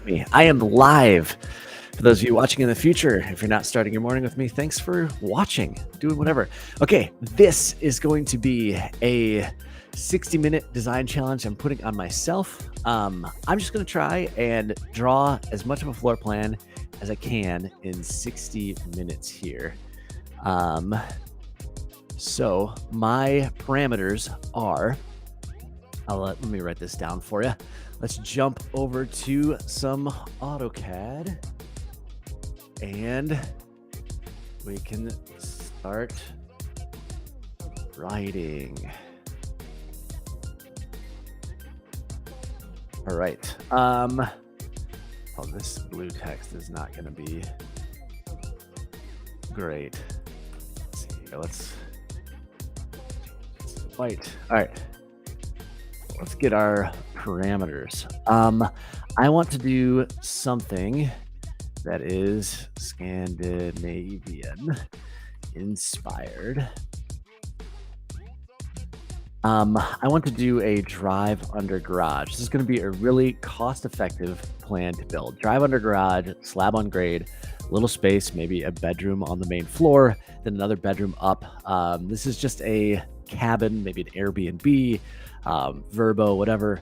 me. I am live. For those of you watching in the future, if you're not starting your morning with me, thanks for watching, doing whatever. Okay, this is going to be a 60-minute design challenge I'm putting on myself. I'm just going to try and draw as much of a floor plan as I can in 60 minutes here. So my parameters are, let me write this down for you. Let's jump over to some AutoCAD and we can start writing. All right. Oh, this blue text is not going to be great. Let's see here. Let's white. All right. Let's get our parameters. I want to do something that is Scandinavian-inspired. I want to do a drive under garage. This is going to be a really cost-effective plan to build. Drive under garage, slab on grade, little space, maybe a bedroom on the main floor, then another bedroom up. This is just a cabin, maybe an Airbnb, Verbo, whatever.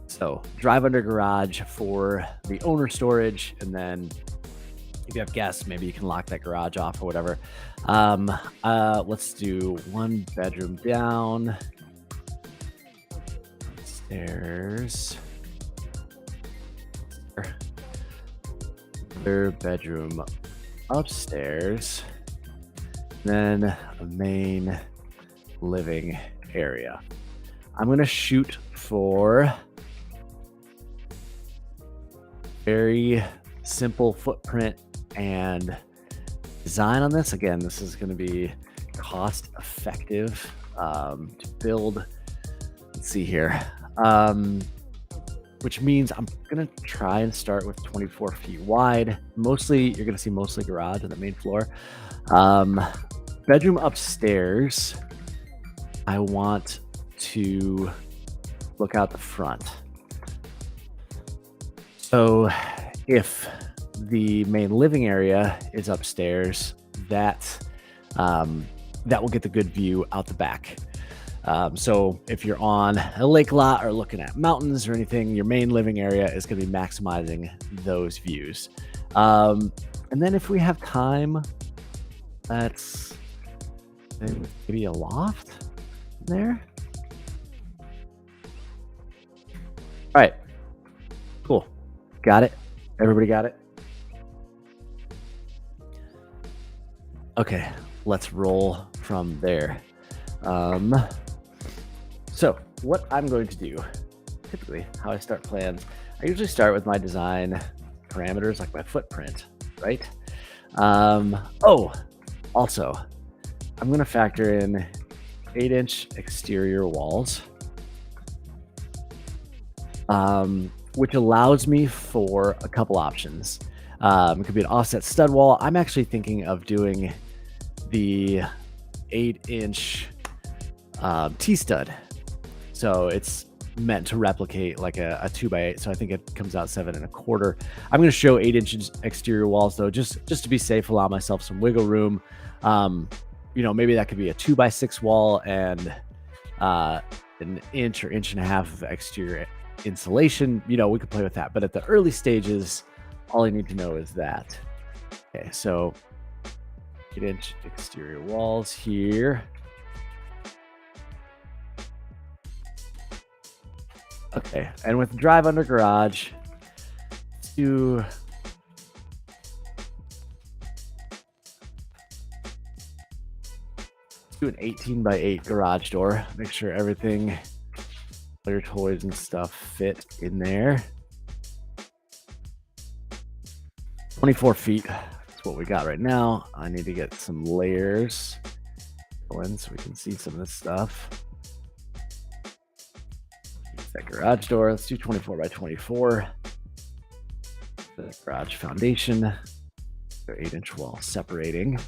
So drive under garage for the owner storage, and then if you have guests, maybe you can lock that garage off or whatever. Let's do one bedroom down, stairs, another bedroom upstairs, then a main living area. I'm going to shoot for very simple footprint and design on this. Again, this is going to be cost effective to build. Let's see here, which means I'm going to try and start with 24 feet wide. Mostly, you're going to see mostly garage on the main floor. Bedroom upstairs, I want to look out the front. So if the main living area is upstairs, that will get the good view out the back. So if you're on a lake lot or looking at mountains or anything, your main living area is going to be maximizing those views. And then if we have time, that's maybe a loft there. All right, cool. Got it? Everybody got it? Okay, let's roll from there. So what I'm going to do, typically how I start plans, I usually start with my design parameters, like my footprint, right? Oh, also, I'm going to factor in 8-inch exterior walls, which allows me for a couple options. It could be an offset stud wall. I'm actually thinking of doing the 8-inch T-stud. So it's meant to replicate like a 2x8. So I think it comes out 7 1/4. I'm going to show 8-inch exterior walls though, just to be safe, allow myself some wiggle room. Maybe that could be a 2x6 wall and an inch or inch and a half of exterior insulation. We could play with that, but at the early stages, all I need to know is that. Okay, so 8-inch exterior walls here. Okay, and with drive under garage, let's do an 18x8 garage door. Make sure everything, all your toys and stuff fit in there. 24 feet. That's what we got right now. I need to get some layers going so we can see some of this stuff. That garage door. Let's do 24x24. The garage foundation. 8-inch wall separating.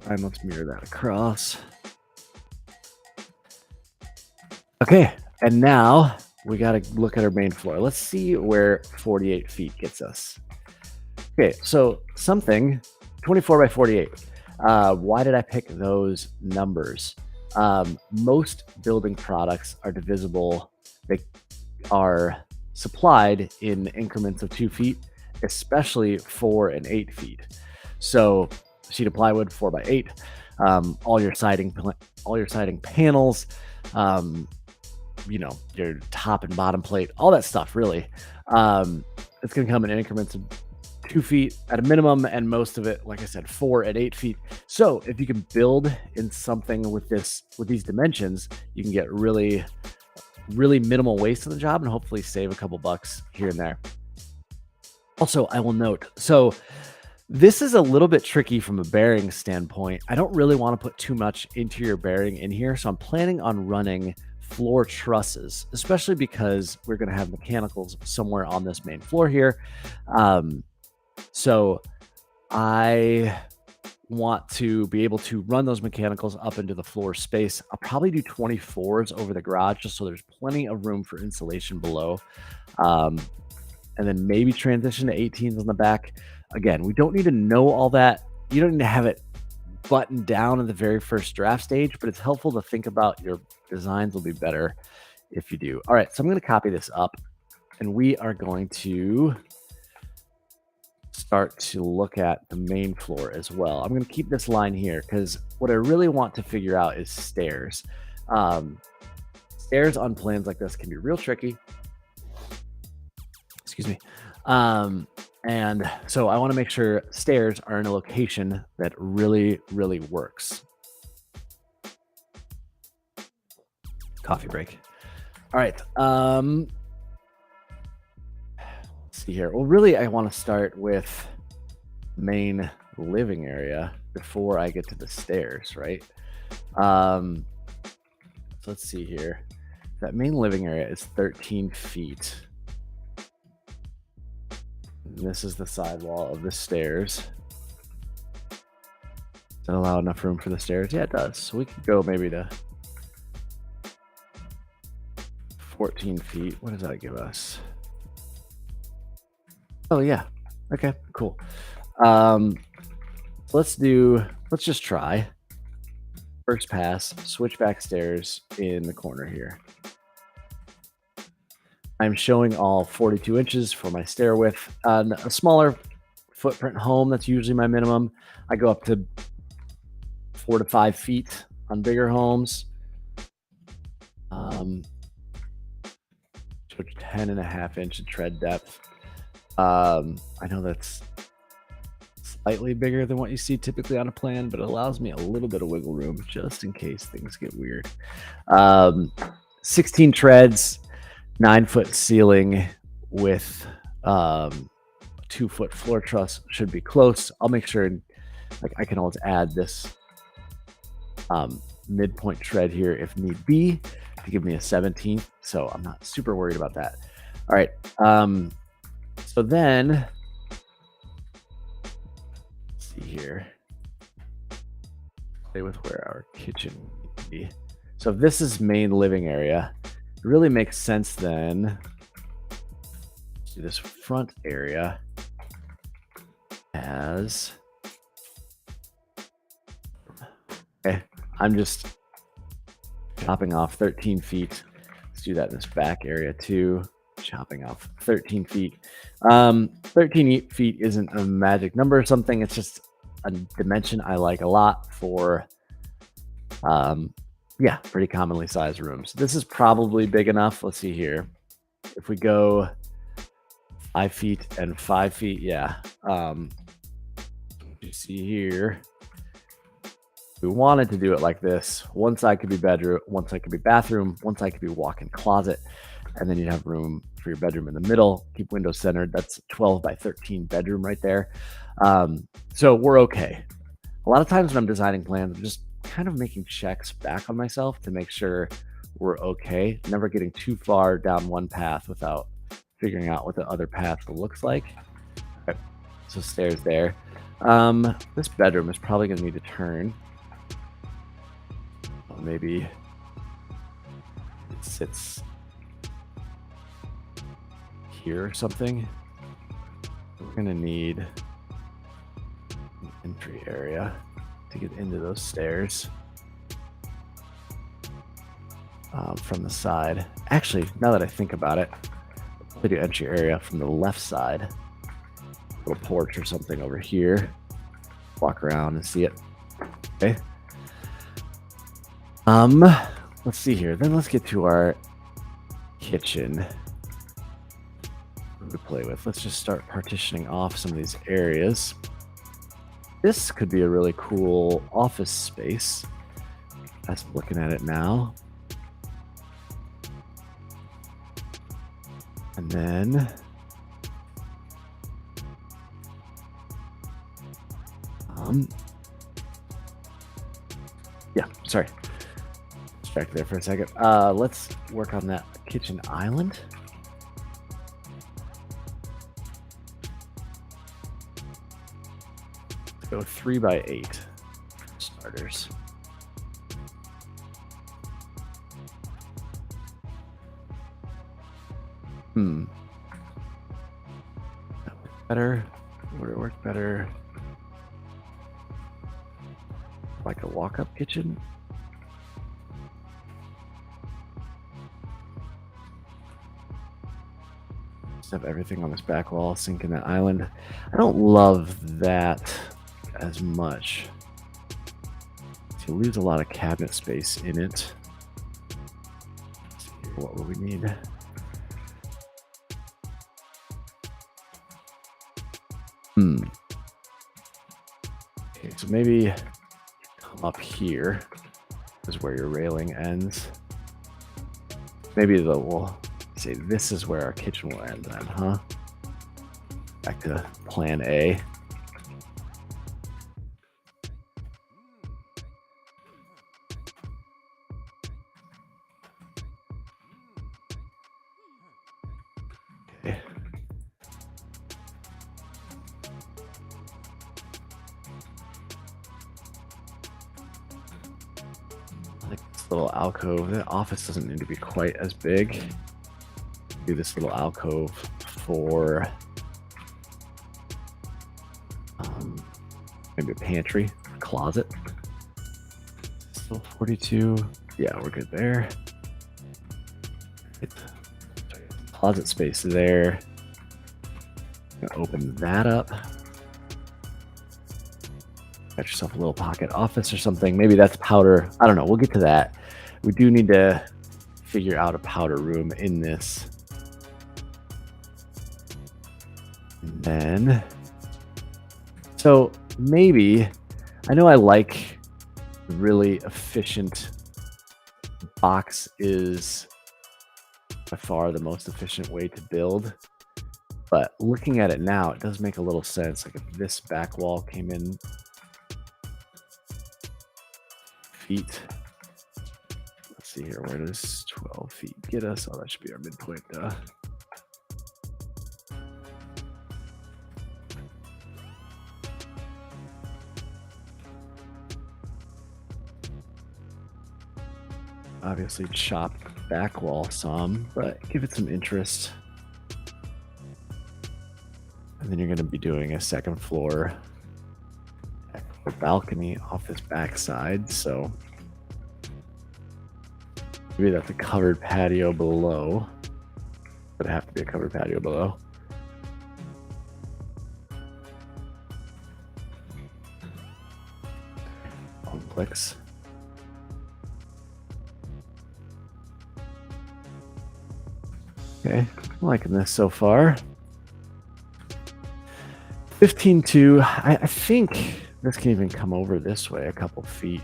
And let's mirror that across. Okay, and now we got to look at our main floor. Let's see where 48 feet gets us. Okay, so something 24 by 48. Why did I pick those numbers? Most building products are divisible. They are supplied in increments of 2 feet, especially 4 and 8 feet. So, sheet of plywood 4 by 8. All your siding panels, um, your top and bottom plate, all that stuff. Really, it's going to come in increments of 2 feet at a minimum, and most of it, like I said, 4 and 8 feet. So if you can build in something with these dimensions, you can get really, really minimal waste on the job and hopefully save a couple bucks here and there. Also, I will note, so this is a little bit tricky from a bearing standpoint. I don't really want to put too much interior bearing in here, so I'm planning on running floor trusses, especially because we're going to have mechanicals somewhere on this main floor here. So I want to be able to run those mechanicals up into the floor space. I'll probably do 24s over the garage just so there's plenty of room for insulation below. And then maybe transition to 18s on the back. Again, we don't need to know all that. You don't need to have it buttoned down in the very first draft stage, but it's helpful to think about your designs will be better if you do. All right, so I'm going to copy this up, and we are going to start to look at the main floor as well. I'm going to keep this line here because what I really want to figure out is stairs. Stairs on plans like this can be real tricky. Excuse me. And so I want to make sure stairs are in a location that really, really works. Coffee break. All right. Let's see here. Well, really, I want to start with main living area before I get to the stairs, right? So let's see here. That main living area is 13 feet. This is the sidewall of the stairs. Does that allow enough room for the stairs? Yeah, it does. So we could go maybe to 14 feet. What does that give us? Oh, yeah. Okay, cool. Let's just try. First pass, switchback stairs in the corner here. I'm showing all 42 inches for my stair width. On a smaller footprint home, that's usually my minimum. I go up to 4 to 5 feet on bigger homes. 10.5-inch tread depth. I know that's slightly bigger than what you see typically on a plan, but it allows me a little bit of wiggle room just in case things get weird. 16 treads. 9-foot ceiling with 2-foot floor truss should be close. I'll make sure I can always add this midpoint tread here if need be to give me a 17th. So I'm not super worried about that. All right. So then let's see here. Stay with where our kitchen would be. So if this is main living area, it really makes sense then to do this front area as okay. I'm just chopping off 13 feet. Let's do that in this back area too. Chopping off 13 feet. 13 feet isn't a magic number or something. It's just a dimension I like a lot for yeah, pretty commonly sized rooms. This is probably big enough. Let's see here. If we go 5 feet and 5 feet, yeah. You see here, we wanted to do it like this. One side could be bedroom, one side could be bathroom, one side could be walk-in closet, and then you'd have room for your bedroom in the middle. Keep windows centered. That's 12 by 13 bedroom right there. So we're okay. A lot of times when I'm designing plans, I'm just kind of making checks back on myself to make sure we're okay. Never getting too far down one path without figuring out what the other path looks like. Okay. So stairs there. This bedroom is probably going to need to turn. Maybe it sits here or something. We're gonna need an entry area to get into those stairs from the side. Actually, now that I think about it, I'll do entry area from the left side. Little porch or something over here. Walk around and see it. Okay. Let's see here. Then let's get to our kitchen to play with. Let's just start partitioning off some of these areas. This could be a really cool office space. As I'm looking at it now. And then yeah, sorry. Distracted there for a second. Let's work on that kitchen island. Let's go 3x8 for starters. That worked better. Would it work better? Like a walk-up kitchen? Just have everything on this back wall, sink in that island. I don't love that as much. So you lose a lot of cabinet space in it. Let's see here, what will we need? Okay, so maybe come up here is where your railing ends. Maybe we'll say this is where our kitchen will end then, huh? Back to plan A. Okay. Little alcove. The office doesn't need to be quite as big. Do this little alcove for maybe a pantry, closet. Still 42. Yeah, we're good there. Closet space there. Gonna open that up. Got yourself a little pocket office or something. Maybe that's powder. I don't know. We'll get to that. We do need to figure out a powder room in this. And then, so maybe, I know I like really efficient box is by far the most efficient way to build. But looking at it now, it does make a little sense. Like if this back wall came in feet. Let's see here. Where does 12 feet get us? Oh, that should be our midpoint. Obviously chop back wall some, but give it some interest. And then you're going to be doing a second floor balcony off this back side, so maybe that's a covered patio below. Would have to be a covered patio below. Complex. Okay, I'm liking this so far. 15.2. I think this can even come over this way a couple feet.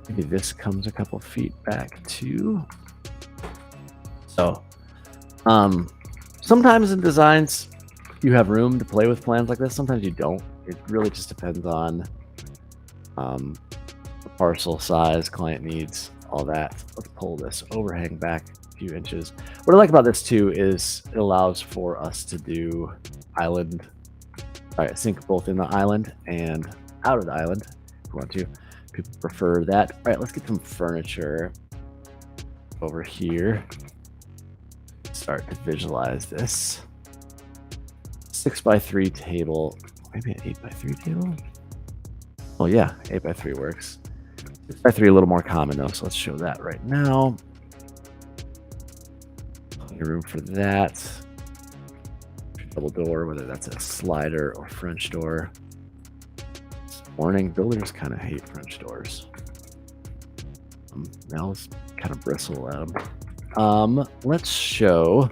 Maybe this comes a couple feet back too. So, sometimes in designs, you have room to play with plans like this. Sometimes you don't. It really just depends on the parcel size, client needs, all that. Let's pull this overhang back a few inches. What I like about this too is it allows for us to do island. All right, sink both in the island and out of the island if you want to. People prefer that. All right, let's get some furniture. over here, start to visualize this 6x3 table, maybe an 8x3 table. Oh yeah, 8x3 works. 6x3 a little more common though, so let's show that right now. Plenty of room for that. Double door, whether that's a slider or French door. Warning, builders kind of hate French doors. Now let's kind of bristle at them. Let's show,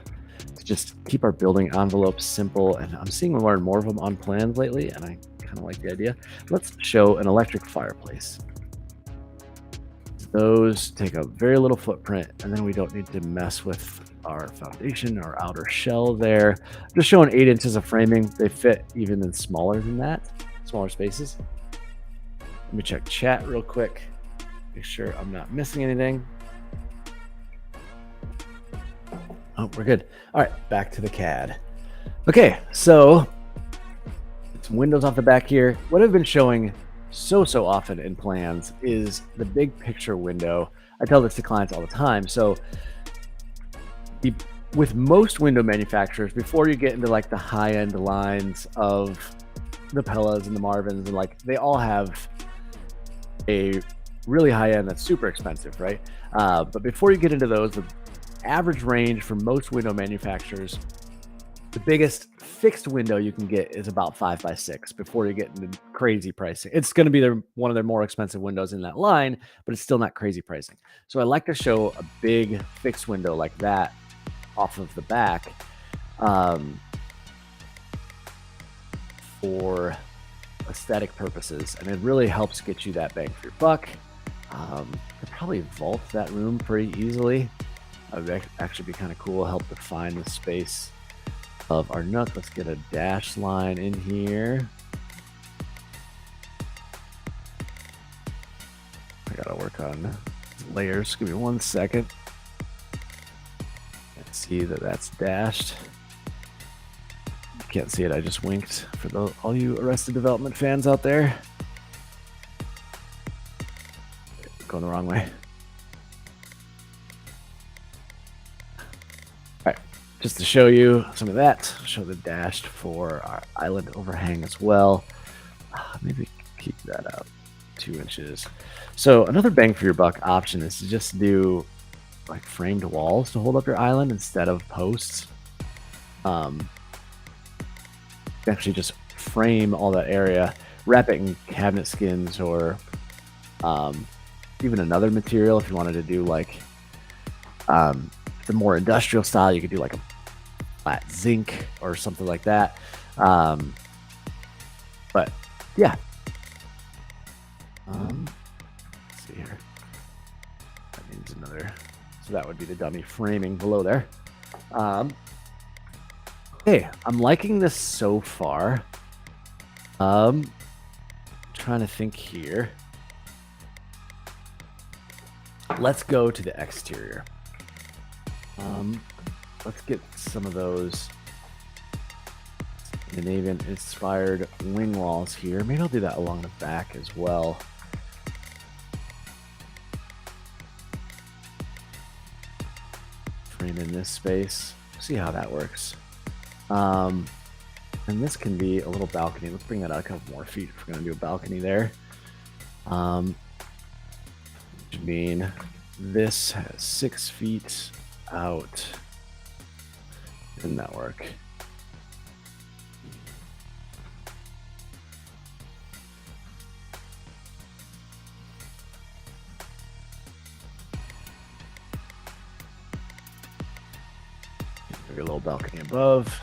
to just keep our building envelope simple, and I'm seeing more and more of them on plans lately, and I kind of like the idea. Let's show an electric fireplace. Those take a very little footprint, and then we don't need to mess with our foundation, our outer shell there. Just showing 8 inches of framing. They fit even in smaller than that, smaller spaces. Let me check chat real quick, make sure I'm not missing anything. Oh, we're good. All right, back to the CAD. Okay, so some windows off the back here. What I've been showing so often in plans is the big picture window. I tell this to clients all the time. So with most window manufacturers, before you get into like the high-end lines of the Pellas and the Marvins, and like they all have a really high-end that's super expensive, right? But before you get into those, the average range for most window manufacturers, the biggest fixed window you can get is about 5x6 before you get into crazy pricing. It's going to be one of their more expensive windows in that line, but it's still not crazy pricing. So I like to show a big fixed window like that off of the back for aesthetic purposes, and it really helps get you that bang for your buck. Could probably vault that room pretty easily. That would actually be kind of cool, help define the space of our nook. Let's get a dash line in here. I gotta work on layers. Give me 1 second. See that that's dashed. You can't see it, I just winked for all you Arrested Development fans out there. Going the wrong way. All right, just to show you some of that, show the dashed for our island overhang as well. Maybe keep that out 2 inches. So another bang for your buck option is to just do like framed walls to hold up your island instead of posts. Actually just frame all that area, wrap it in cabinet skins or even another material. If you wanted to do like the more industrial style, you could do like a flat zinc or something like that. But yeah, let's see here. That means another. So that would be the dummy framing below there. Okay, I'm liking this so far. Trying to think here. Let's go to the exterior. Let's get some of those Scandinavian-inspired wing walls here. Maybe I'll do that along the back as well. Frame in this space. See how that works. And this can be a little balcony. Let's bring that out a couple more feet if we're going to do a balcony there. Which mean this has 6 feet out. Didn't that work? Maybe a little balcony above.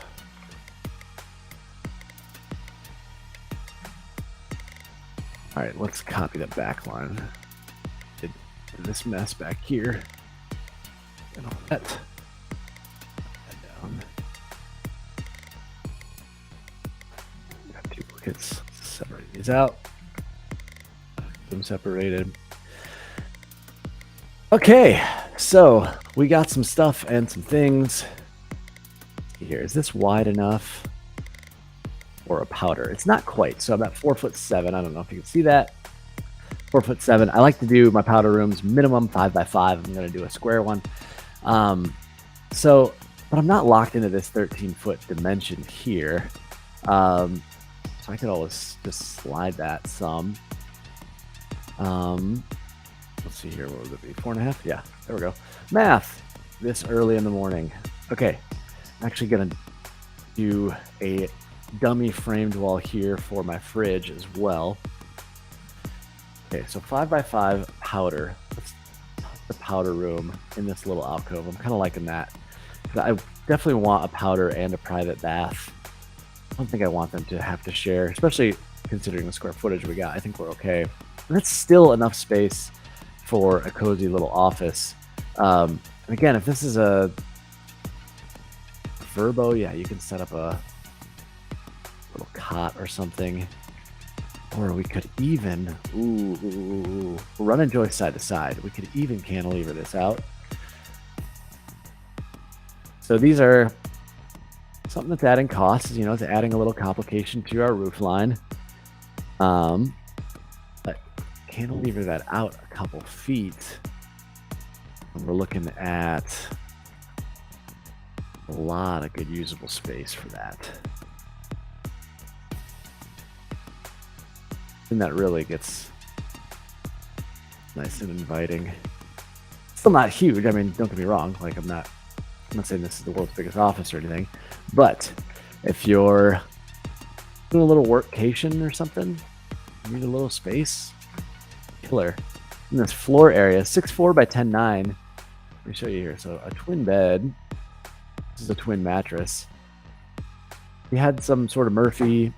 All right, let's copy the back line. Did this mess back here. And all that. Down. Got duplicates. Separate these out. Keep them separated. Okay, so we got some stuff and some things. Here, is this wide enough? Or a powder? It's not quite. So I'm at 4'7". I don't know if you can see that. 4'7". I like to do my powder rooms minimum 5x5. I'm going to do a square one. But I'm not locked into this 13-foot dimension here. So I could always just slide that some. Let's see here. What would it be? 4.5? Yeah, there we go. Math this early in the morning. Okay, I'm actually going to do a dummy framed wall here for my fridge as well. Okay, so 5x5 powder. That's the powder room in this little alcove. I'm kind of liking that. I definitely want a powder and a private bath. I don't think I want them to have to share, especially considering the square footage we got. I think we're okay. And that's still enough space for a cozy little office. And again, if this is a Verbo, yeah, you can set up a little cot or something. Or we could even, we're running joist side to side. We could even cantilever this out. So these are something that's adding costs, you know, it's adding a little complication to our roof line. But cantilever that out a couple feet. And we're looking at a lot of good usable space for that. And that really gets nice and inviting. Still not huge. I mean, don't get me wrong. Like I'm not saying this is the world's biggest office or anything, but if you're doing a little workcation or something, you need a little space, killer. In this floor area, 6'4" by 10'9". Let me show you here. So a twin bed. This is a twin mattress. You had some sort of Murphy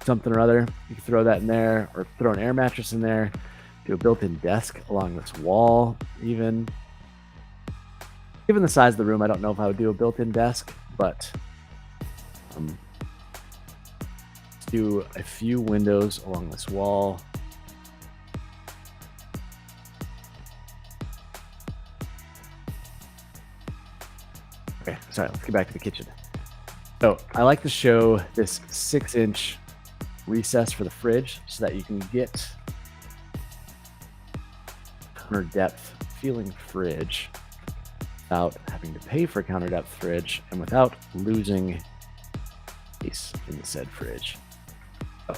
something or other, you can throw that in there, or throw an air mattress in there, do a built-in desk along this wall. Even given the size of the room, I don't know if I would do a built-in desk, but do a few windows along this wall. Okay, sorry, let's get back to the kitchen. So I like to show this 6-inch recess for the fridge so that you can get counter depth feeling fridge without having to pay for counter depth fridge and without losing space in the said fridge. So,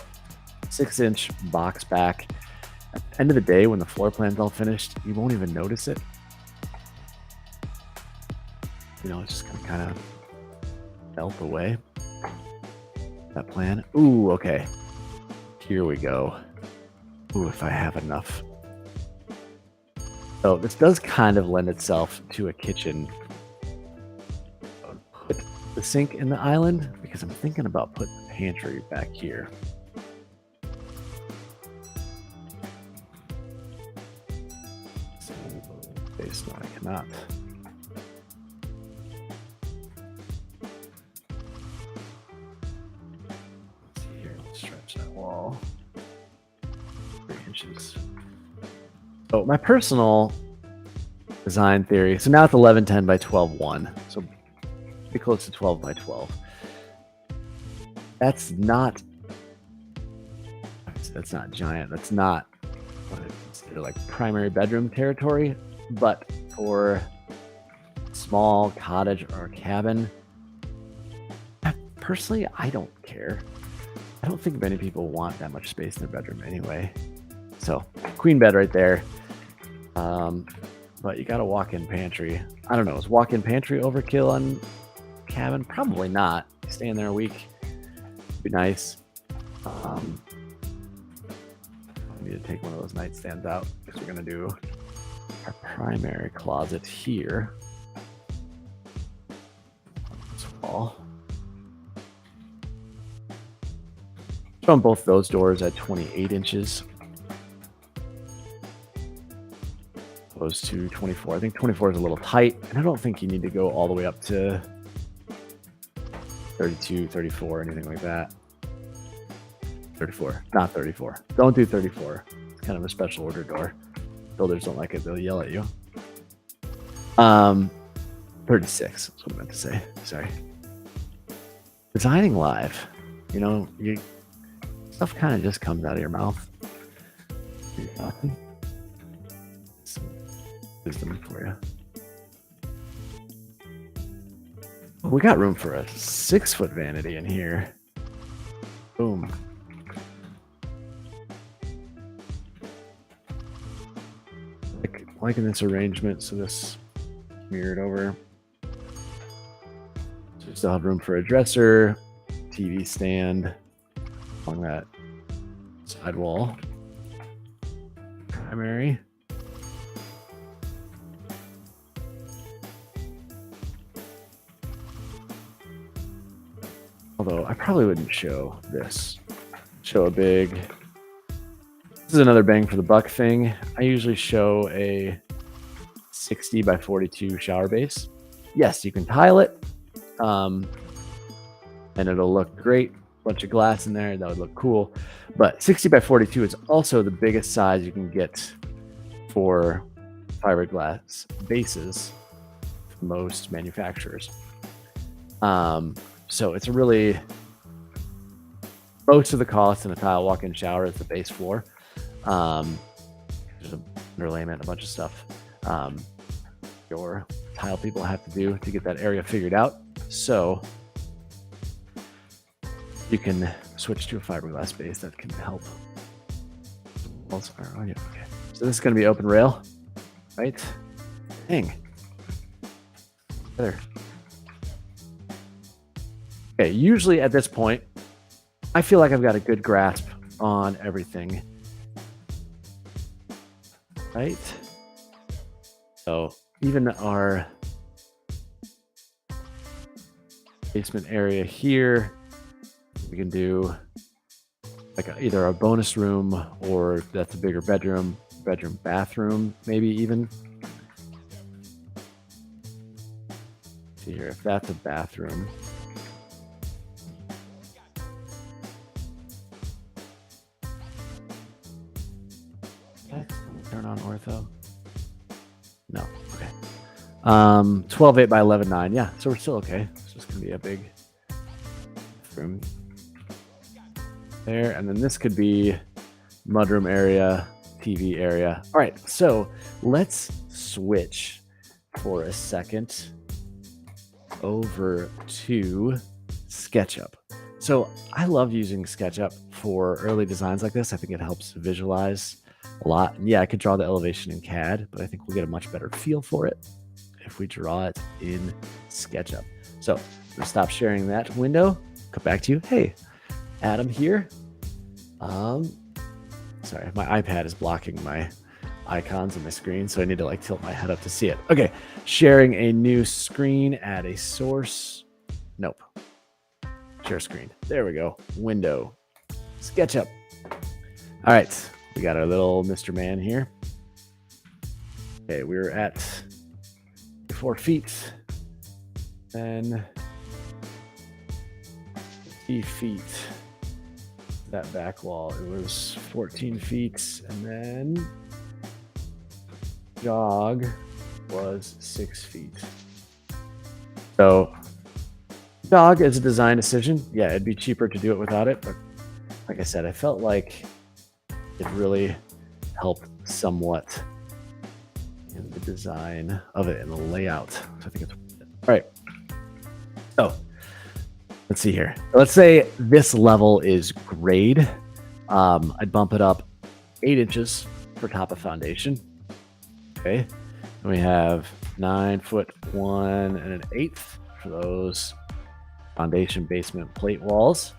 6-inch box back. At the end of the day, when the floor plan's all finished, you won't even notice it. You know, it's just gonna kind of melt away. That plan. Ooh, okay. Here we go. Ooh, if I have enough. So this does kind of lend itself to a kitchen. Put the sink in the island because I'm thinking about putting the pantry back here. Space, no, I cannot. Wall 3 inches. So my personal design theory, so now it's 1110 by 12:1, so pretty close to 12 by 12. That's not giant. That's not what I consider like primary bedroom territory, but for small cottage or cabin, personally, I don't care. I don't think many people want that much space in their bedroom anyway. So queen bed right there. But you got a walk-in pantry. I don't know. Is walk-in pantry overkill on cabin? Probably not. Stay in there a week. Be nice. I need to take one of those nightstands out because we're going to do our primary closet here. On this wall. On both those doors at 28 inches opposed to 24. I think 24 is a little tight, and I don't think you need to go all the way up to 32, 34, anything like that. 34, not 34. Don't do 34. It's kind of a special order door. Builders don't like it, they'll yell at you. 36, that's what I meant to say. Sorry. Designing live, you know, stuff kind of just comes out of your mouth. Some wisdom for you. We got room for a 6-foot vanity in here. Boom. Liking this arrangement, so this mirrored over. So we still have room for a dresser, TV stand along that side wall. Primary. Although I probably wouldn't show this. Show a big. This is another bang for the buck thing. I usually show a 60 by 42 shower base. Yes, you can tile it, and it'll look great. Bunch of glass in there, that would look cool. But 60 by 42 is also the biggest size you can get for fiberglass bases for most manufacturers. So it's really, most of the cost in a tile walk-in shower is the base floor. There's a underlayment, a bunch of stuff your tile people have to do to get that area figured out. So you can switch to a fiberglass base that can help. Oh, yeah, okay. So this is going to be open rail, right? Dang. There. Okay, usually at this point, I feel like I've got a good grasp on everything. Right? So even our basement area here, we can do like either a bonus room, or that's a bigger bedroom, bathroom, maybe even. See here, if that's a bathroom. Turn on ortho. No. Okay. 12.8 by 11.9. Yeah, so we're still okay. It's just gonna be a big room there, and then this could be mudroom area, TV area. All right, so let's switch for a second over to Sketchup. So I love using Sketchup for early designs like this. I think it helps visualize a lot. And yeah, I could draw the elevation in CAD, but I think we'll get a much better feel for it if we draw it in SketchUp. So I'm gonna stop sharing that window, come back to you. Hey, Adam here. Sorry, my iPad is blocking my icons on my screen, so I need to like tilt my head up to see it. Okay, sharing a new screen, add a source. Nope. Share screen. There we go. Window. SketchUp. All right. We got our little Mr. Man here. Okay, we're at 4 feet. Then 50 feet. That back wall, it was 14 feet. And then jog was 6 feet. So jog is a design decision. Yeah, it'd be cheaper to do it without it. But like I said, I felt like it really helped somewhat in the design of it and the layout. So I think it's all right. So let's see here. Let's say this level is grade. I'd bump it up 8 inches for top of foundation. Okay. And we have 9 foot 1 1/8 for those foundation basement plate walls.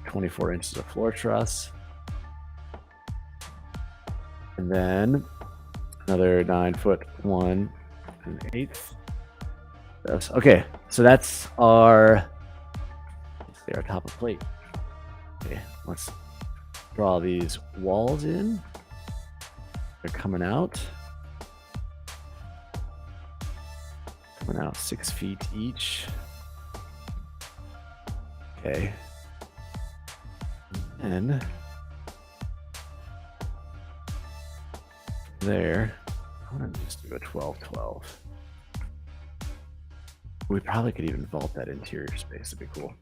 24 inches of floor truss. And then another 9 foot 1 1/8. Okay, so that's our top of plate. Okay, let's draw these walls in. They're coming out. Coming out 6 feet each. Okay. And there, I'm gonna just do a 12-12. We probably could even vault that interior space. That'd be cool.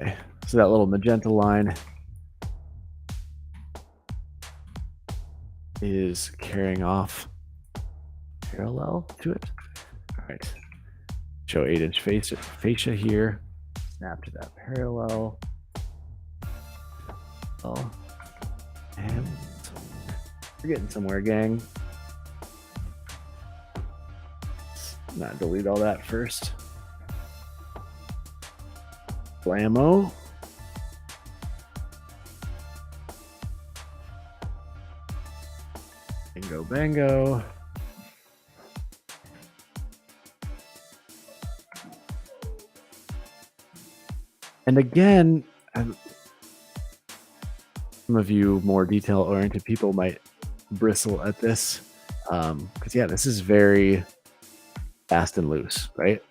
Okay, so that little magenta line is carrying off parallel to it. All right, show 8-inch fascia here. Snap to that parallel. Oh, and we're getting somewhere, gang. Let's not delete all that first. Blammo. Bingo, bango. And again, some of you more detail-oriented people might bristle at this, because yeah, this is very fast and loose, right?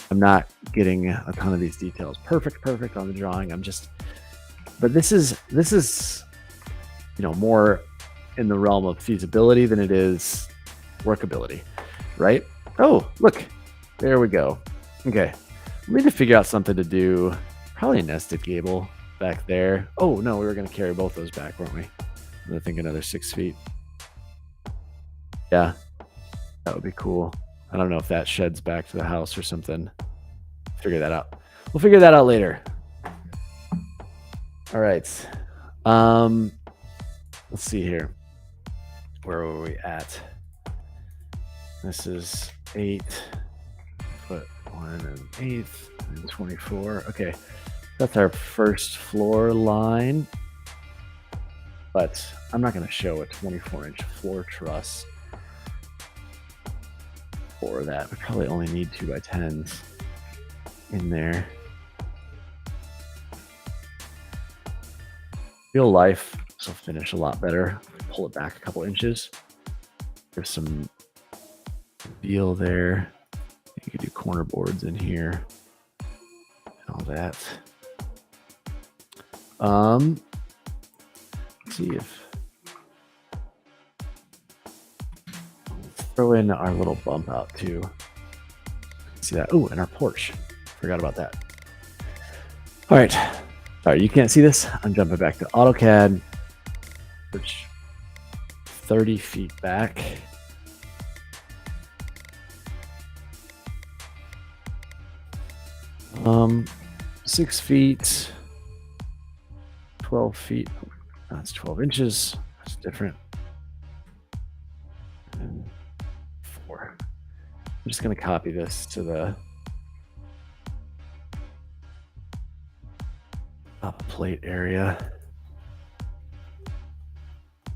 I'm not getting a ton of these details perfect on the drawing. But this is more in the realm of feasibility than it is workability, right? Oh, look, there we go. Okay, we need to figure out something to do. Probably a nested gable back there. Oh no, we were going to carry both those back, weren't we? I think another 6 feet. Yeah, that would be cool. I don't know if that sheds back to the house or something. Figure that out. We'll figure that out later. All right. Let's see here. Where were we at? This is 8 foot 1 1/8 and 24. Okay, that's our first floor line. But I'm not going to show a 24-inch floor truss for that. We probably only need 2x10s in there. Real life, this will finish a lot better. Pull it back a couple inches. There's some deal there. You could do corner boards in here and all that. Let's see if let's throw in our little bump out too. See that? Oh, and our porch. Forgot about that. All right. Sorry, you can't see this. I'm jumping back to AutoCAD. Porch 30 feet back. Um, 6 feet, 12 feet. That's 12 inches. That's different. And 4. I'm just going to copy this to the top plate area.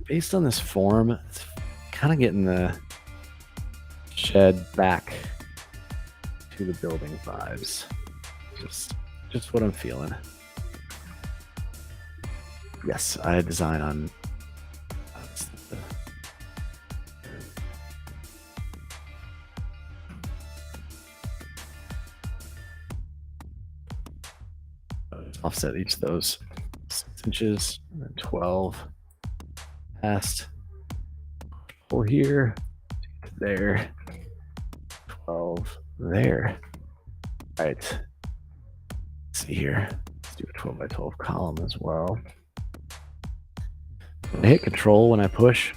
Based on this form, it's kind of getting the shed back to the building vibes. Just what I'm feeling. Yes, I design on offset each of those 6 inches and then 12 past pull here to there, 12 there. All right, let's see here. Let's do a 12 by 12 column as well. When I hit control, when I push,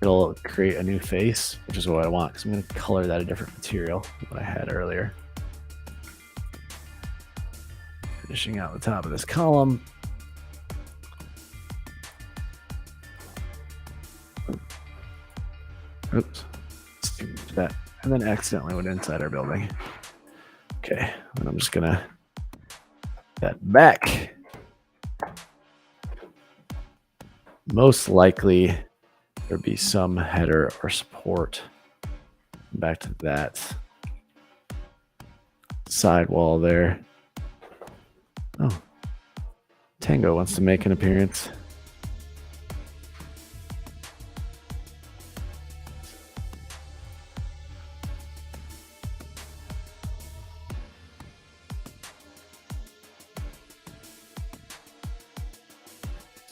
it'll create a new face, which is what I want, because I'm going to color that a different material than what I had earlier. Finishing out the top of this column. Oops. That, and then accidentally went inside our building. Okay, and I'm just gonna put that back. Most likely there'll be some header or support back to that side wall there. Oh, Tango wants to make an appearance.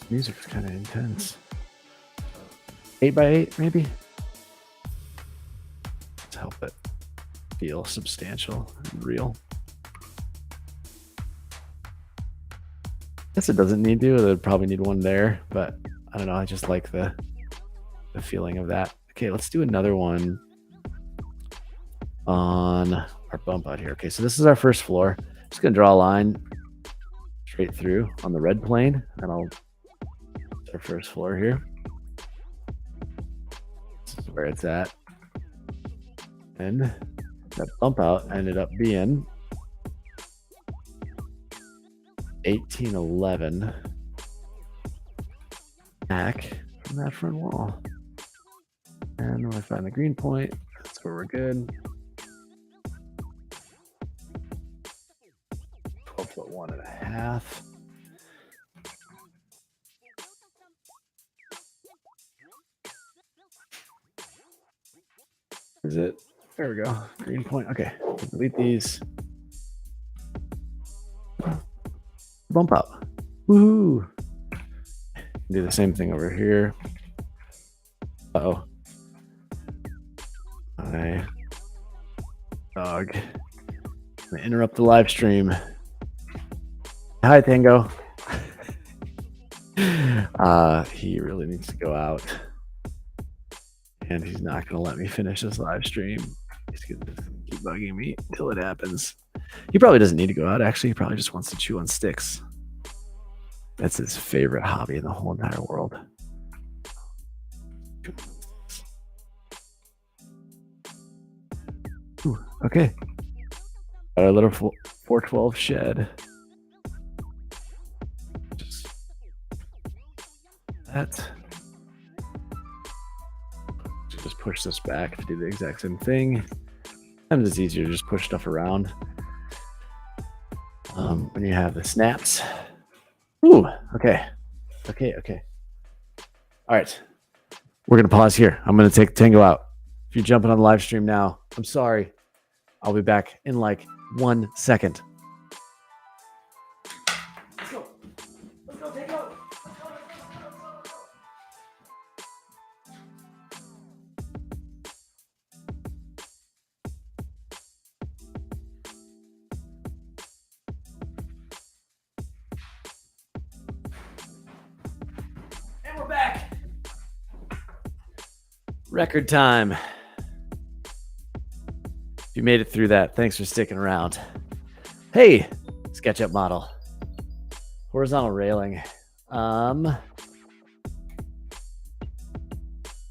Music's kind of intense. 8 by 8, maybe? Let's help it feel substantial and real. Guess it doesn't need to. It would probably need one there, but I don't know. I just like the feeling of that. Okay, let's do another one on our bump out here. Okay, so this is our first floor. Just gonna draw a line straight through on the red plane, and I'll our first floor here. This is where it's at. And that bump out ended up being 1811 back from that front wall. And when I find the green point, that's where we're good. 12 foot 1.5. Is it? There we go. Green point. Okay. Delete these. Bump up. Woohoo. Do the same thing over here. Uh-oh. My dog. I'm gonna interrupt the live stream. Hi, Tango. He really needs to go out. And he's not going to let me finish this live stream. He's going to keep bugging me until it happens. He probably doesn't need to go out, actually. He probably just wants to chew on sticks. That's his favorite hobby in the whole entire world. Ooh, okay. Got our little 412 shed. Just that. Just push this back to do the exact same thing. Sometimes it's easier to just push stuff around when you have the snaps. Ooh, okay. All right, we're gonna pause here. I'm gonna take Tango out. If you're jumping on the live stream now, I'm sorry. I'll be back in like 1 second. Let's go. Let's go, Tango. And we're back. Record time. If you made it through that, thanks for sticking around. Hey, Sketchup model. Horizontal railing. All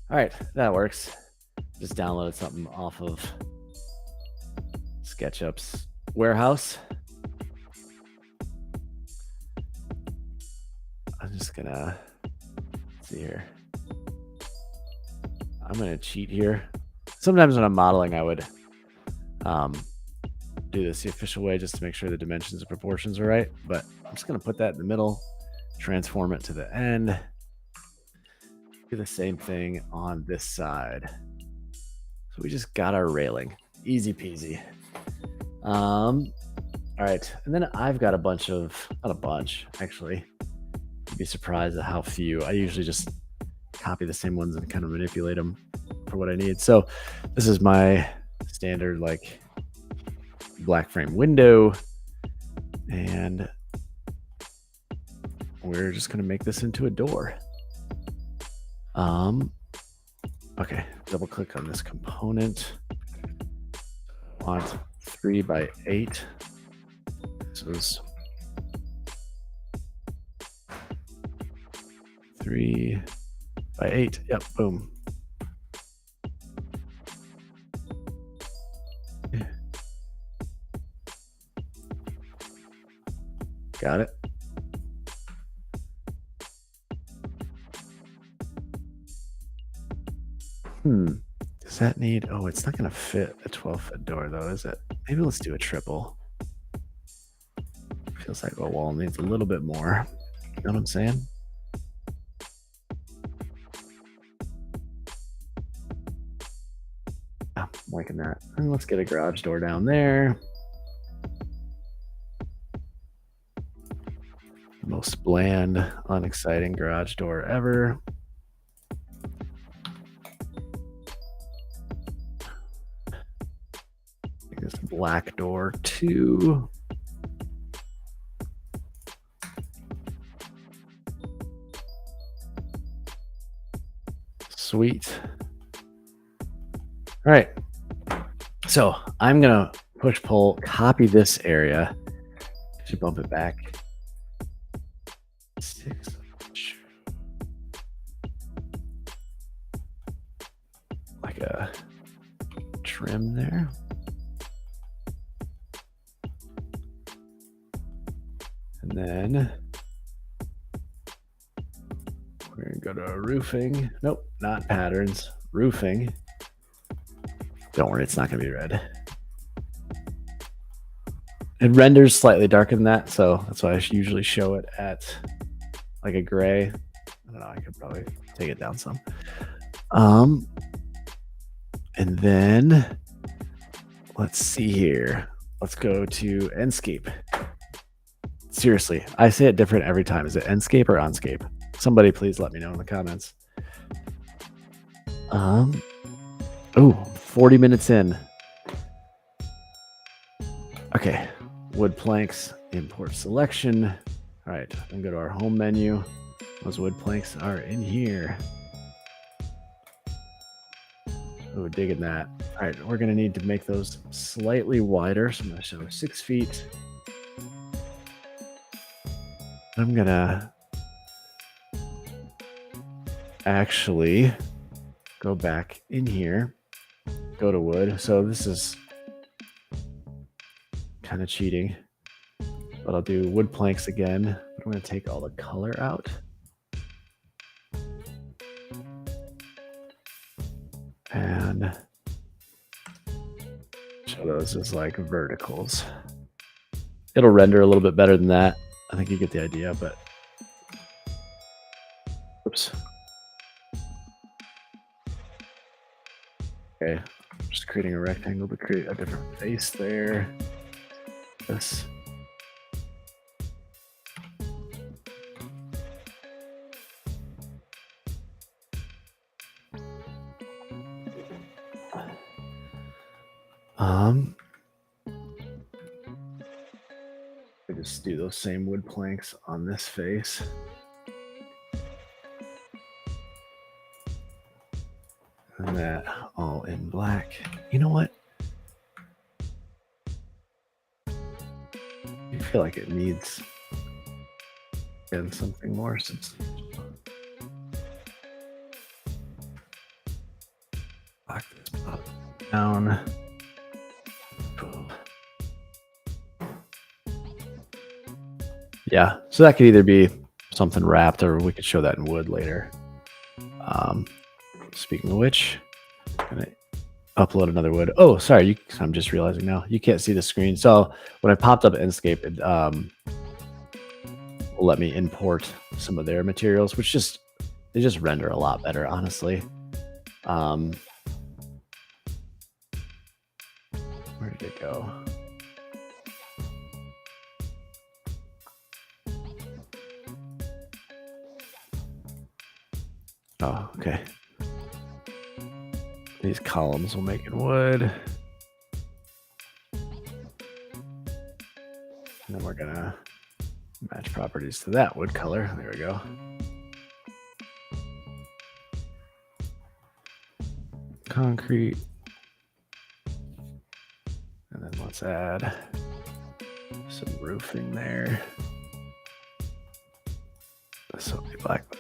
right, that works. Just downloaded something off of Sketchup's warehouse. I'm just gonna see here. I'm gonna cheat here. Sometimes when I'm modeling, I would do this the official way just to make sure the dimensions and proportions are right. But I'm just gonna put that in the middle, transform it to the end. Do the same thing on this side. So we just got our railing. Easy peasy. All right, and then I've got a bunch of, not a bunch, actually. You'd be surprised at how few. I usually just copy the same ones and kind of manipulate them for what I need. So this is my standard like black frame window, and we're just gonna make this into a door. Okay, double click on this component. I want 3 by 8. This is 3 by 8. Yep, boom. Got it. Does that need, oh, it's not going to fit a 12-foot door though, is it? Maybe let's do a triple. Feels like a wall needs a little bit more. You know what I'm saying? Yeah, I'm liking that. And let's get a garage door down there. Most bland, unexciting garage door ever. Make this black door too. Sweet. All right. So I'm gonna push pull, copy this area. Should bump it back 6. Like a trim there. And then we're gonna go to roofing. Nope, not patterns. Roofing. Don't worry, it's not gonna be red. It renders slightly darker than that, so that's why I usually show it at like a gray. I don't know, I could probably take it down some. And then let's see here. Let's go to Enscape. Seriously, I say it different every time. Is it Enscape or Onscape? Somebody please let me know in the comments. Oh, 40 minutes in. Okay, wood planks, import selection. All right, I'm gonna go to our home menu. Those wood planks are in here. Oh, digging that. All right, we're gonna need to make those slightly wider. So I'm gonna show 6 feet. I'm gonna actually go back in here, go to wood. So this is kind of cheating, but I'll do wood planks again. I'm gonna take all the color out. And show those as like verticals. It'll render a little bit better than that. I think you get the idea, but oops. Okay, just creating a rectangle to create a different face there. This. I just do those same wood planks on this face. And that all in black. You know what? I feel like it needs again something more substantial. Lock this up down. Yeah, so that could either be something wrapped or we could show that in wood later. Speaking of which, I'm gonna upload another wood. Oh, sorry, I'm just realizing now you can't see the screen. So when I popped up Enscape, it will let me import some of their materials, which they just render a lot better, honestly. Where did it go? Oh, okay. These columns will make in wood. And then we're gonna match properties to that wood color. There we go. Concrete. And then let's add some roofing there. This will be black, but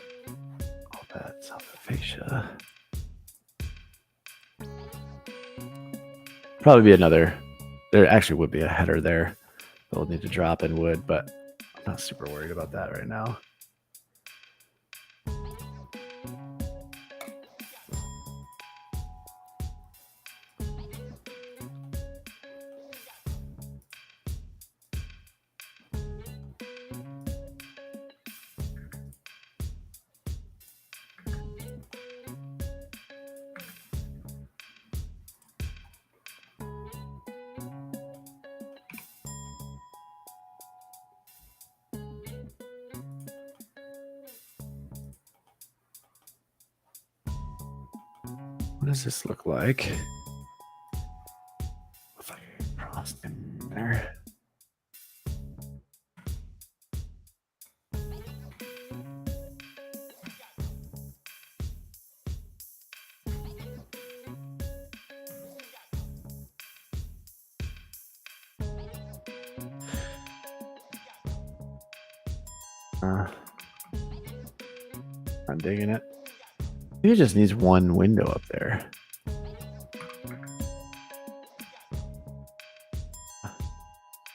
all that's on the fascia. Probably be another, there actually would be a header there that we'll need to drop in wood, but I'm not super worried about that right now. What does this look like? Looks like a cross in there. Not digging it. Maybe it just needs one window up there.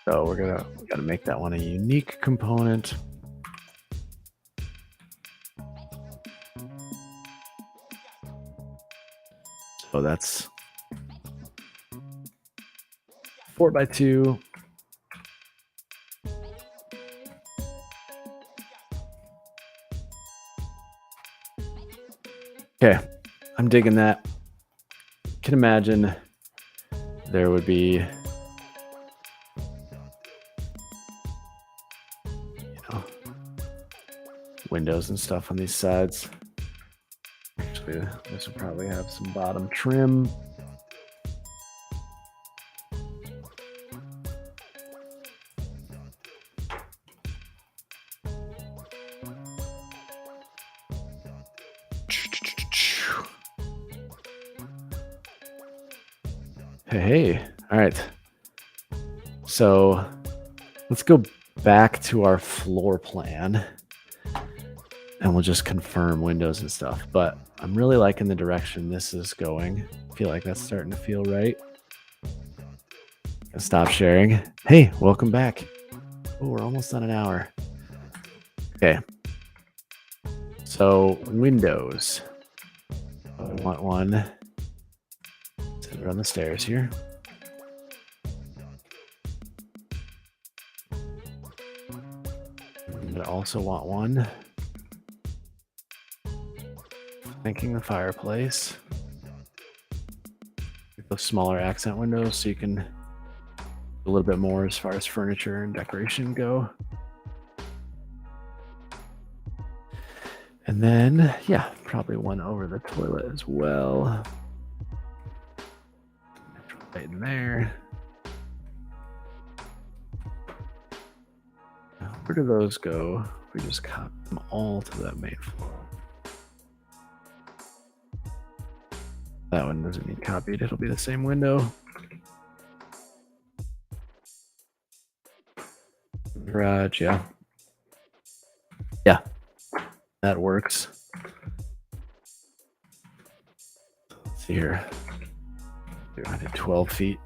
So we gotta make that one a unique component. So that's 4x2. Okay, I'm digging that. Can imagine there would be, windows and stuff on these sides. Actually, this will probably have some bottom trim. Hey, all right. So let's go back to our floor plan and we'll just confirm windows and stuff. But I'm really liking the direction this is going. I feel like that's starting to feel right. Stop sharing. Hey, welcome back. Oh, we're almost on an hour. Okay. So windows. I want one. Set it on the stairs here. I also want one flanking the fireplace. Those smaller accent windows so you can do a little bit more as far as furniture and decoration go. And then, yeah, probably one over the toilet as well. Right in there. Where do those go? We just copy them all to that main floor. That one doesn't need copied. It'll be the same window. Garage, yeah. Yeah, that works. Let's see here. I did 12 feet.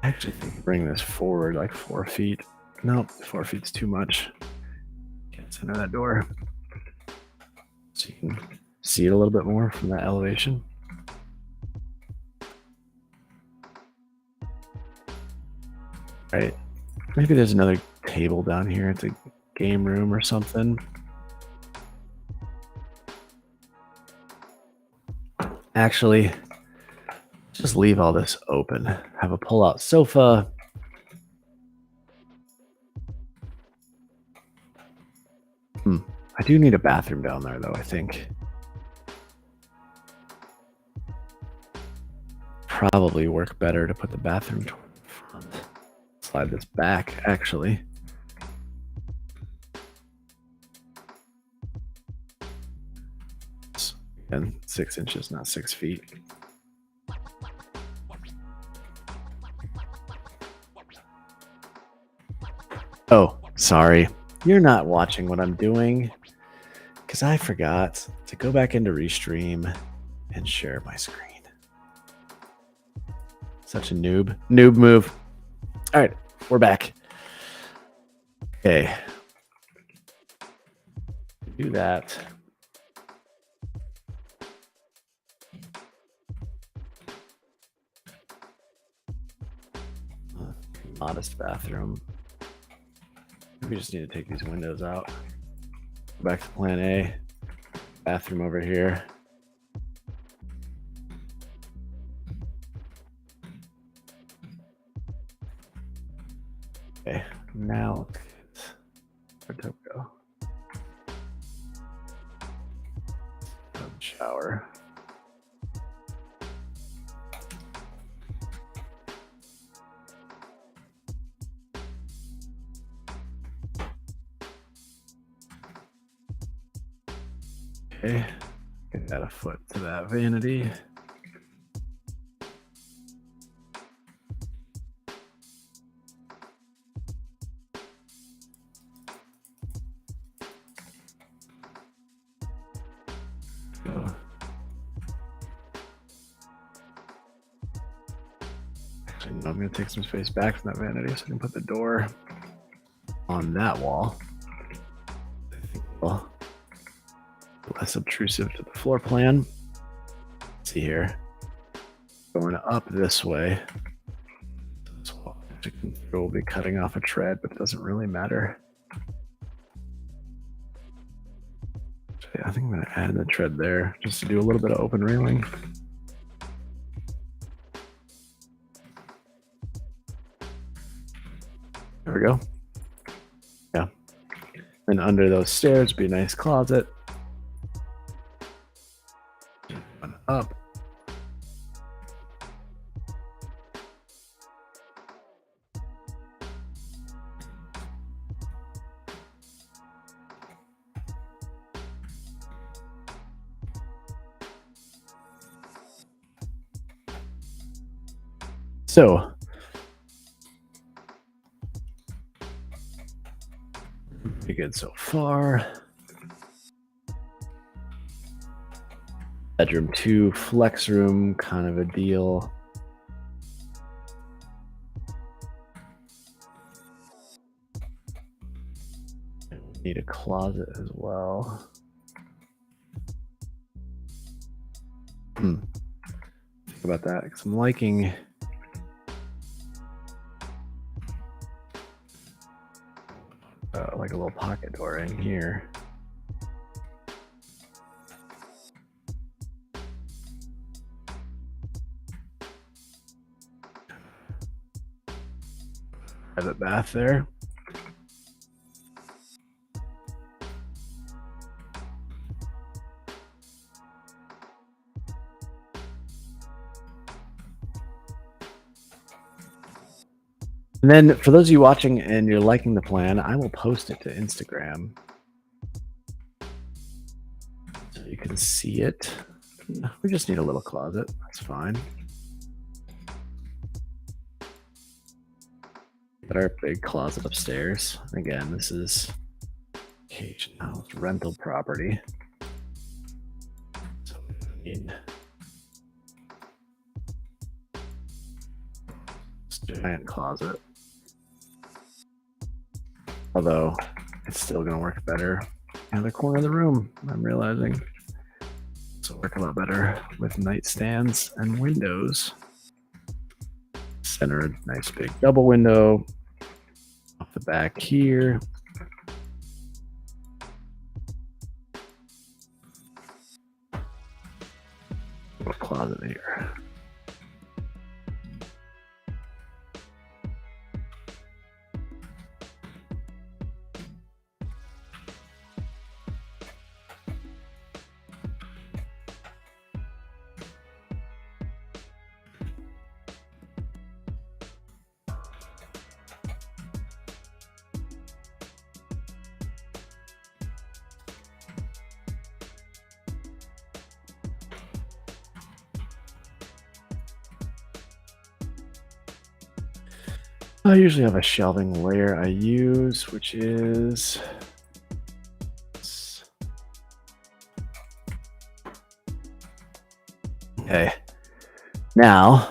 I actually think bring this forward like 4 feet. Nope, 4 feet's too much. Can't center that door. So you can see it a little bit more from that elevation. Right. Maybe there's another table down here. It's a game room or something. Actually, just leave all this open. Have a pull-out sofa. I do need a bathroom down there, though, I think. Probably work better to put the bathroom toward the front. Slide this back, actually. And 6 inches, not 6 feet. Oh, sorry. You're not watching what I'm doing because I forgot to go back into Restream and share my screen. Such a noob move. All right, we're back. Okay. Do that. Modest bathroom. We just need to take these windows out. Go back to plan A. Bathroom over here. Okay, now where'd it go? Shower. Okay, add a foot to that vanity. Actually, no, I'm going to take some space back from that vanity so I can put the door on that wall. Well, less obtrusive to the floor plan. Let's see here. Going up this way. This wall will be cutting off a tread, but it doesn't really matter. I think I'm going to add the tread there just to do a little bit of open railing. There we go. Yeah. And under those stairs be a nice closet. One up. So pretty good so far. Bedroom 2, flex room, kind of a deal. Need a closet as well. Think about that because I'm liking like a little pocket door in here. Private bath there. And then for those of you watching and you're liking the plan, I will post it to Instagram so you can see it. We just need a little closet. That's fine. Got our big closet upstairs. Again, this is Cajun House rental property. So we need this giant closet. Although it's still going to work better in the corner of the room, I'm realizing. This will work a lot better with nightstands and windows. Center a nice big double window off the back here. Little closet here. I usually have a shelving layer I use, which is okay. Now,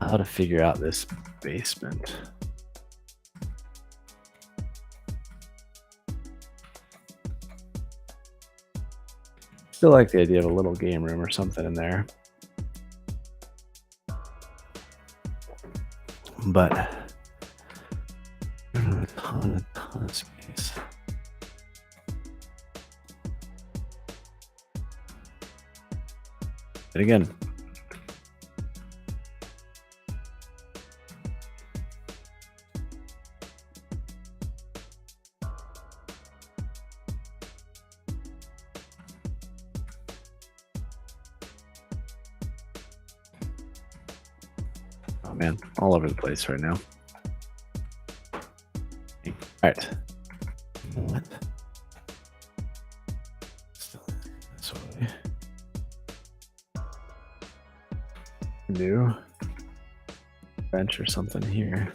how to figure out this basement. Still like the idea of a little game room or something in there. But a ton of space. And again, oh man, all over the place right now. All right. What? Still this way. Do bench or something here.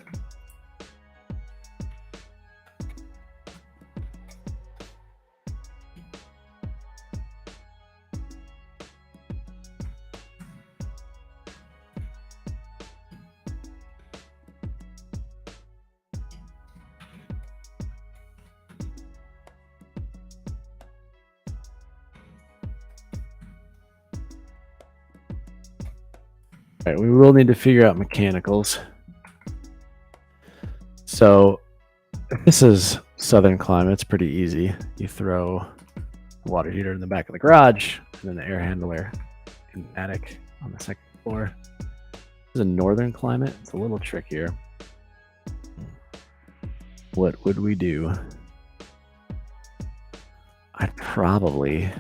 All right, we will need to figure out mechanicals. So if this is southern climate, it's pretty easy. You throw a water heater in the back of the garage, and then the air handler in the attic on the second floor. This is a northern climate. It's a little trickier. What would we do? I'd probably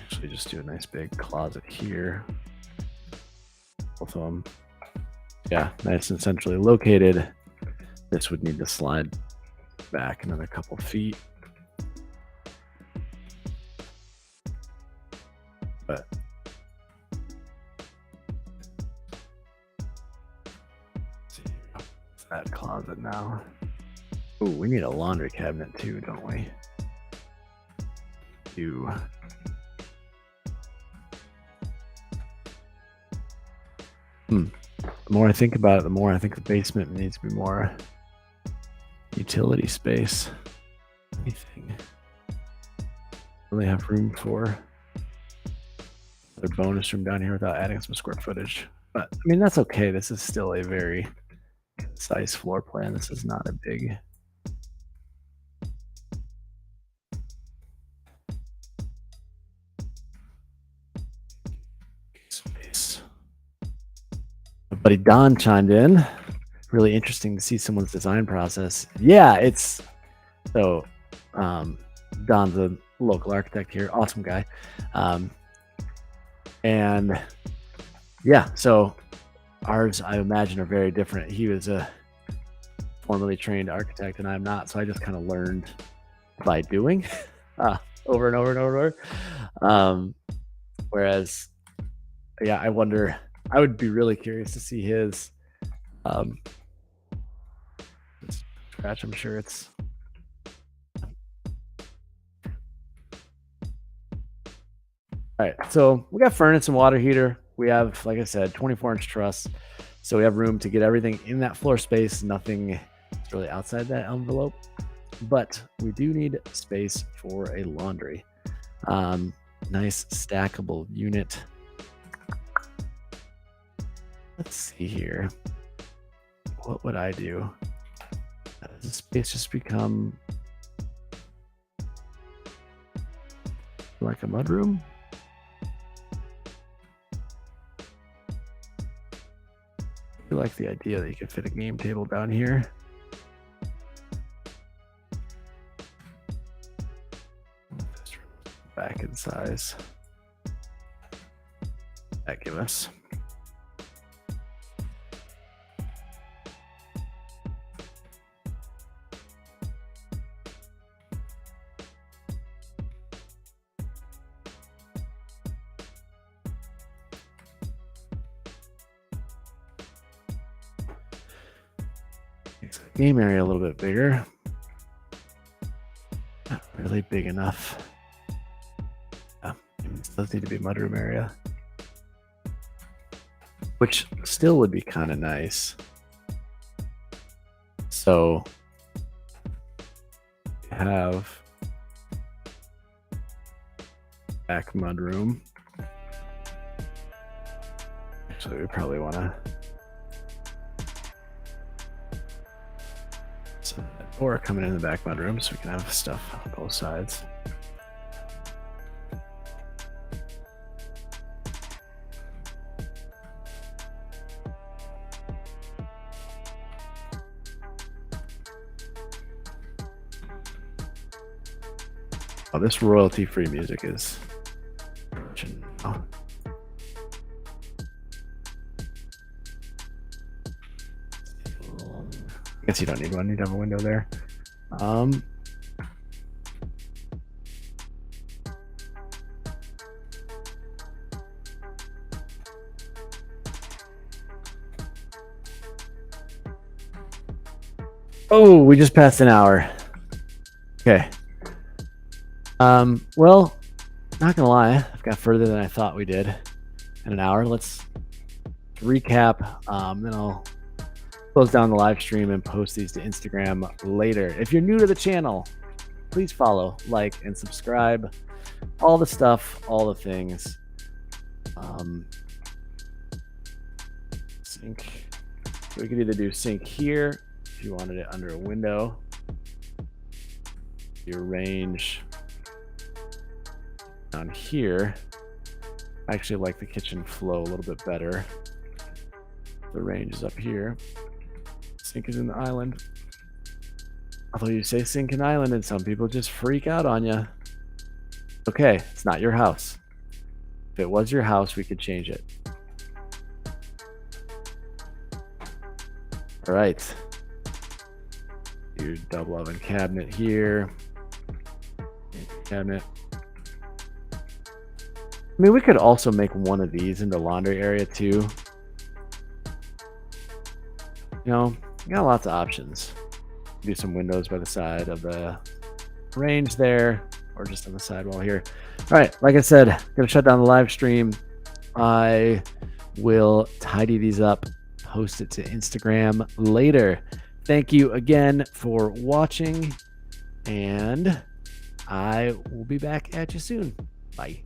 actually just do a nice big closet here. Both of them. Yeah, nice and centrally located. This would need to slide back another couple feet. But let's see, what's that closet now? Ooh, we need a laundry cabinet too, don't we? The more I think about it, the more I think the basement needs to be more utility space. Anything. Really have room for another bonus room down here without adding some square footage. But I mean, that's okay. This is still a very concise floor plan. This is not a big space. My buddy Don chimed in. Really interesting to see someone's design process. Yeah, it's so Don's a local architect here, awesome guy. And yeah, so ours, I imagine, are very different. He was a formerly trained architect and I'm not, so I just kind of learned by doing over and over and over and over. Whereas, yeah, I wonder, I would be really curious to see his scratch. I'm sure it's all right. So we got furnace and water heater. We have, like I said, 24-inch truss. So we have room to get everything in that floor space. Nothing really outside that envelope. But we do need space for a laundry. Nice stackable unit. Let's see here. What would I do? Does the space just become like a mudroom? I like the idea that you could fit a game table down here. Back in size. That give us. Makes the game area a little bit bigger. Not really big enough. Yeah, it does need to be a mudroom area, which still would be kind of nice. So we have back mudroom. Actually, we probably want to set that door coming in the back mudroom so we can have stuff on both sides. Oh, this royalty-free music is. Oh. I guess you don't need one. You'd have a window there. Oh, we just passed an hour. Okay. Well, not gonna lie, I've got further than I thought we did in an hour. Let's recap. Then I'll close down the live stream and post these to Instagram later. If you're new to the channel, please follow, like, and subscribe. All the stuff, all the things. Sink. So we could either do sink here if you wanted it under a window. Your range down here. I actually like the kitchen flow a little bit better. The range is up here. Sink is in the island. Although you say sink and island and some people just freak out on you. Okay, it's not your house. If it was your house, we could change it. All right. Your double oven cabinet here. Cabinet. I mean, we could also make one of these into laundry area too. You know, you got lots of options. Do some windows by the side of the range there, or just on the sidewall here. All right, like I said, gonna shut down the live stream. I will tidy these up, post it to Instagram later. Thank you again for watching, and I will be back at you soon. Bye.